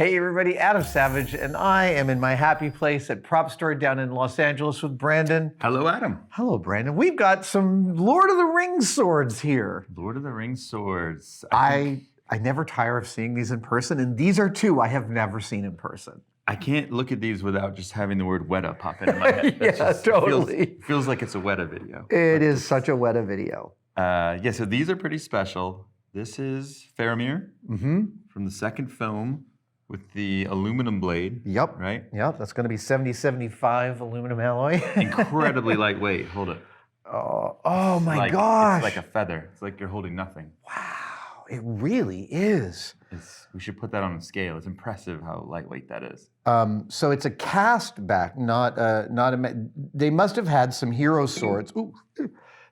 Hey everybody, Adam Savage, and I am in my happy place at Prop Store down in Los Angeles with Brandon. Hello, Adam. Hello, Brandon. We've got some Lord of the Rings swords here. Lord of the Rings swords. I never tire of seeing these in person, and these are two I have never seen in person. I can't look at these without just having the word Weta pop into my head. Yeah, totally. Feels like it's a Weta video. It is such a Weta video. Yeah, so these are pretty special. This is Faramir from the second film with the aluminum blade. Yep. Right? Yep, that's going to be 7075 aluminum alloy. Incredibly lightweight. Hold it. Oh my gosh. It's like a feather. It's like you're holding nothing. Wow, it really is. We should put that on a scale. It's impressive how lightweight that is. So it's a cast back, not a. They must have had some hero swords. Ooh,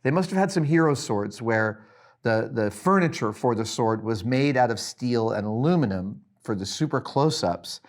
they must have had some hero swords where the furniture for the sword was made out of steel and aluminum for the super close-ups.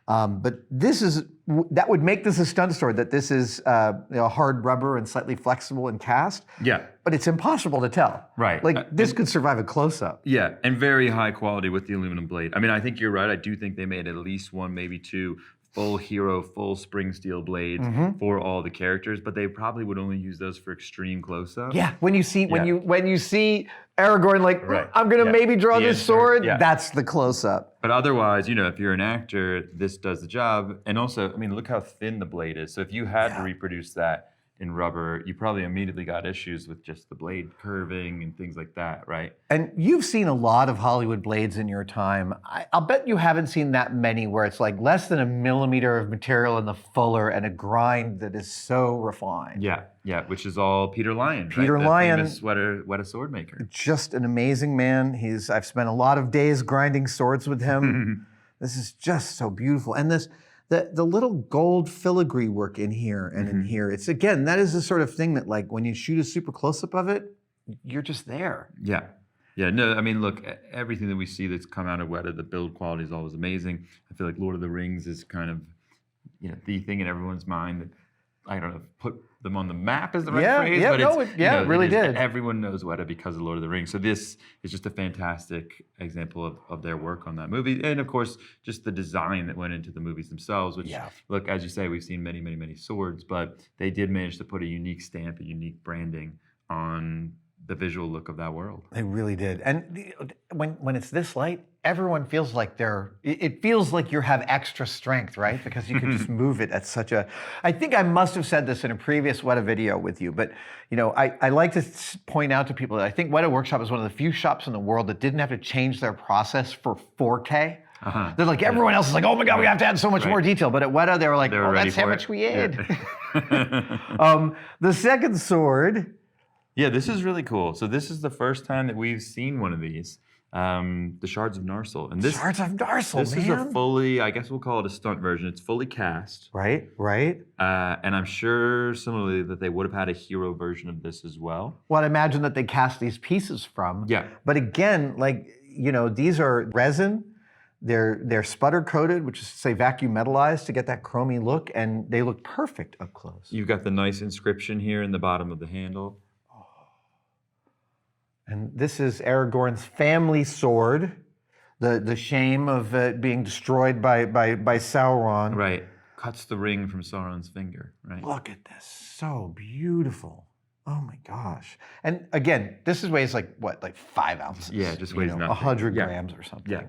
But that would make this a stunt sword, that this is hard rubber and slightly flexible and cast. Yeah. But it's impossible to tell. Right. Like this could survive a close-up. Yeah, and very high quality with the aluminum blade. I mean, I think you're right. I do think they made at least one, maybe two full hero, full spring steel blades for all the characters, but they probably would only use those for extreme close-up. Yeah, when you see Aragorn like, I'm gonna maybe draw this sword, that's the close-up. But otherwise, if you're an actor, this does the job. And also, I mean, look how thin the blade is. So if you had to reproduce that in rubber, you probably immediately got issues with just the blade curving and things like that, right? And you've seen a lot of Hollywood blades in your time. I'll bet you haven't seen that many where it's like less than a millimeter of material in the fuller and a grind that is so refined. Yeah, which is all Peter Lyon, Peter right? Lyon, the famous Weta sword maker. Just an amazing man. I've spent a lot of days grinding swords with him. This is just so beautiful. And the little gold filigree work in here and in here, it's again, that is the sort of thing that like when you shoot a super close-up of it, you're just there. Yeah, no, I mean, look, everything that we see that's come out of Weta, the build quality is always amazing. I feel like Lord of the Rings is kind of, the thing in everyone's mind that, I don't know, put them on the map is the right phrase, but it really did. Everyone knows Weta because of Lord of the Rings. So this is just a fantastic example of their work on that movie. And of course, just the design that went into the movies themselves, which, look, as you say, we've seen many, many, many swords, but they did manage to put a unique stamp, a unique branding on the visual look of that world. They really did. And when it's this light, everyone feels like it feels like you have extra strength, right? Because you can just move it at such a, I think I must have said this in a previous Weta video with you, but I like to point out to people that I think Weta Workshop is one of the few shops in the world that didn't have to change their process for 4K. They're like, everyone else is like, oh my God, we have to add so much more detail. But at Weta, they were like, that's how much we add. The second sword. Yeah, this is really cool. So this is the first time that we've seen one of these, the Shards of Narsil. And this Shards of Narsil, This is a fully, I guess we'll call it a stunt version. It's fully cast. Right. And I'm sure similarly that they would have had a hero version of this as well. Well, I imagine that they cast these pieces from. Yeah. But again, these are resin. They're sputter coated, which is to say vacuum metalized to get that chromy look, and they look perfect up close. You've got the nice inscription here in the bottom of the handle. And this is Aragorn's family sword, the shame of it being destroyed by Sauron. Right, cuts the ring from Sauron's finger, right? Look at this, so beautiful. Oh my gosh. And again, this weighs like 5 ounces? Yeah, just weighs nothing. 100 grams or something. Yeah.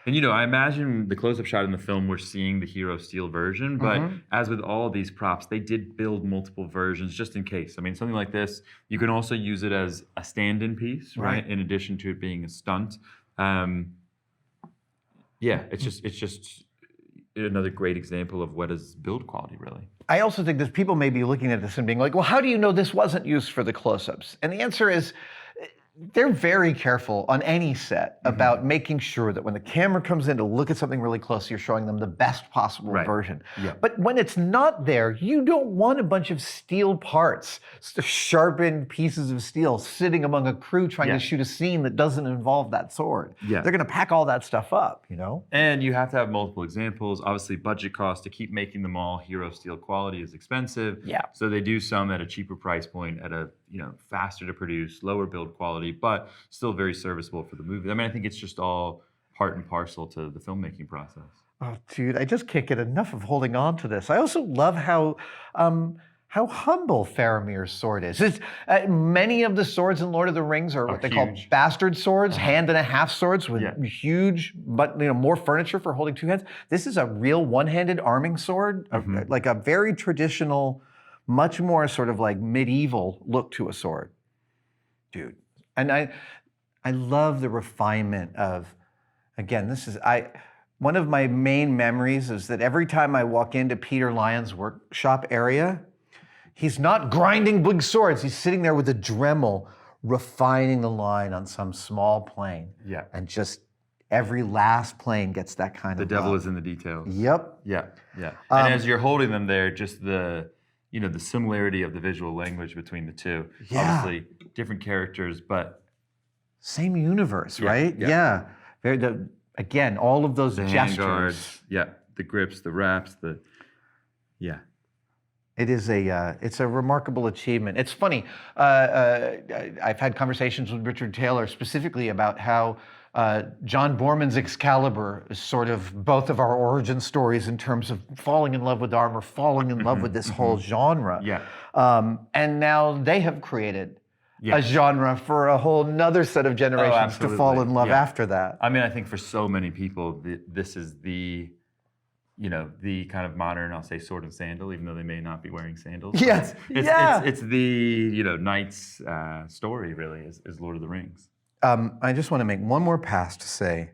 And I imagine the close-up shot in the film, we're seeing the hero steel version, but as with all of these props, they did build multiple versions just in case. I mean, something like this, you can also use it as a stand-in piece, right? In addition to it being a stunt. It's just another great example of Weta's build quality, really. I also think that people may be looking at this and being like, well, how do you know this wasn't used for the close-ups? And the answer is, they're very careful on any set about making sure that when the camera comes in to look at something really close, you're showing them the best possible version. Yeah. But when it's not there, you don't want a bunch of steel parts, sharpened pieces of steel sitting among a crew trying to shoot a scene that doesn't involve that sword. Yeah. They're going to pack all that stuff up, And you have to have multiple examples. Obviously, budget cost to keep making them all hero steel quality is expensive. Yeah. So they do some at a cheaper price point, at a faster to produce, lower build quality, but still very serviceable for the movie. I mean, I think it's just all part and parcel to the filmmaking process. Oh, dude, I just can't get enough of holding on to this. I also love how humble Faramir's sword is. Many of the swords in Lord of the Rings are what they call bastard swords, hand and a half swords with huge, but more furniture for holding two hands. This is a real one-handed arming sword, like a very traditional, much more sort of like medieval look to a sword, dude. And I love the refinement of, again, one of my main memories is that every time I walk into Peter Lyon's workshop area, he's not grinding big swords. He's sitting there with a Dremel, refining the line on some small plane. Yeah. And just every last plane gets that kind of The devil love. is in the details. Yep. Yeah, yeah. And as you're holding them there, just the similarity of the visual language between the two. Yeah. Obviously, different characters, but same universe, right? Yeah. Again, all of those the gestures. handguards, the grips, the wraps, It is it's a remarkable achievement. It's funny. I've had conversations with Richard Taylor specifically about how John Borman's Excalibur is sort of both of our origin stories in terms of falling in love with armor, falling in love with this whole genre. Yeah. And now they have created a genre for a whole nother set of generations to fall in love after that. I mean, I think for so many people, this is the kind of modern, I'll say, sword and sandal, even though they may not be wearing sandals. Yes. It's the knight's story, really, is Lord of the Rings. I just want to make one more pass to say,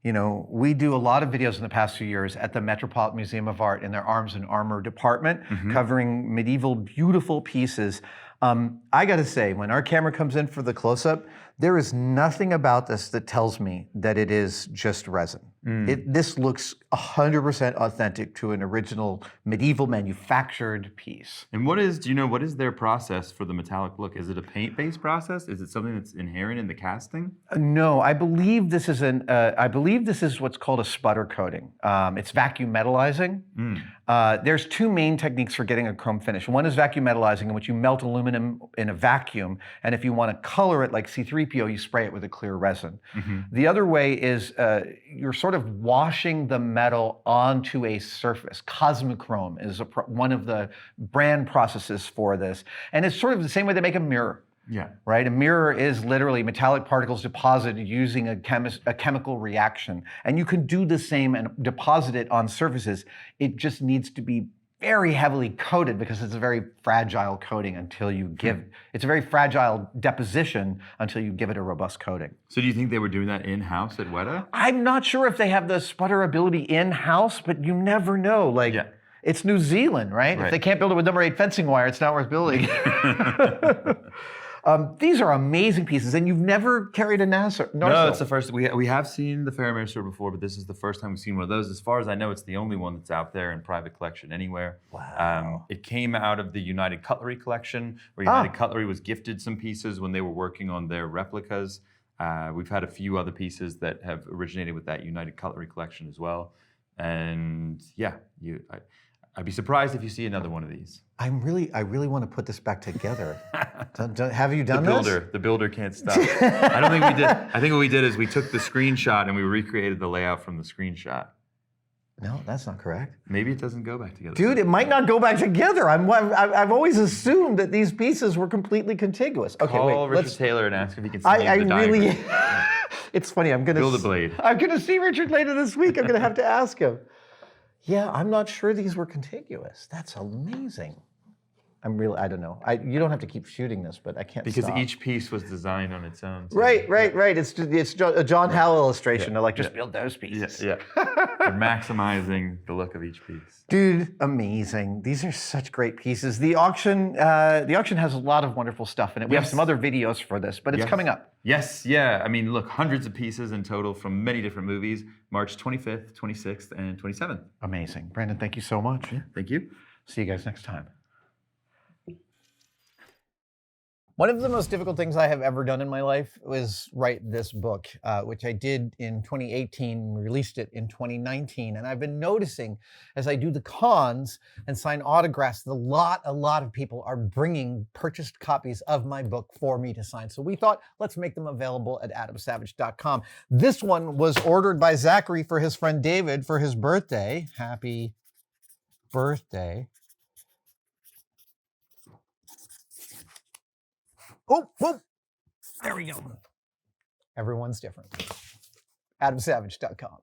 we do a lot of videos in the past few years at the Metropolitan Museum of Art in their Arms and Armor department, covering medieval, beautiful pieces. I got to say, when our camera comes in for the close-up, there is nothing about this that tells me that it is just resin. This looks 100% authentic to an original medieval manufactured piece. And what is their process for the metallic look? Is it a paint-based process? Is it something that's inherent in the casting? No, I believe this is what's called a sputter coating. It's vacuum metalizing. There's two main techniques for getting a chrome finish. One is vacuum metalizing, in which you melt aluminum in a vacuum, and if you want to color it like C3PO, you spray it with a clear resin. The other way is you're sort of washing the metal onto a surface. Cosmochrome is one of the brand processes for this, and it's sort of the same way they make a mirror. Yeah. Right? A mirror is literally metallic particles deposited using a chemical reaction. And you can do the same and deposit it on surfaces. It just needs to be very heavily coated because it's a very fragile coating until you it's a very fragile deposition until you give it a robust coating. So do you think they were doing that in-house at Weta? I'm not sure if they have the sputter ability in-house, but you never know. It's New Zealand, right? If they can't build it with number 8 fencing wire, it's not worth building. These are amazing pieces, and you've never carried a Narsil. No, it's the first. We have seen the Faramir sword before, but this is the first time we've seen one of those. As far as I know, it's the only one that's out there in private collection anywhere. Wow. It came out of the United Cutlery collection, where United Cutlery was gifted some pieces when they were working on their replicas. We've had a few other pieces that have originated with that United Cutlery collection as well. And I'd be surprised if you see another one of these. I really want to put this back together. Have you done this? The builder can't stop. I don't think we did. I think what we did is we took the screenshot and we recreated the layout from the screenshot. No, that's not correct. Maybe it doesn't go back together. Dude, it might not go back together. I've always assumed that these pieces were completely contiguous. Okay, Call wait. Richard Taylor and ask if he can see the diagram. It's funny. I'm gonna build a blade. I'm gonna see Richard later this week. I'm gonna have to ask him. Yeah, I'm not sure these were contiguous. That's amazing. I don't know. You don't have to keep shooting this, but I can't because stop. each piece was designed on its own. So right. It's a John Howell illustration. They're like, just build those pieces. Yeah. They're maximizing the look of each piece. Dude, amazing. These are such great pieces. The auction has a lot of wonderful stuff in it. We have some other videos for this, but it's coming up. Yes, yeah. I mean, look, hundreds of pieces in total from many different movies, March 25th, 26th, and 27th. Amazing. Brandon, thank you so much. Yeah, thank you. See you guys next time. One of the most difficult things I have ever done in my life was write this book, which I did in 2018, released it in 2019. And I've been noticing as I do the cons and sign autographs that a lot of people are bringing purchased copies of my book for me to sign. So we thought, let's make them available at adamsavage.com. This one was ordered by Zachary for his friend David for his birthday. Happy birthday. Oh, there we go. Everyone's different. AdamSavage.com.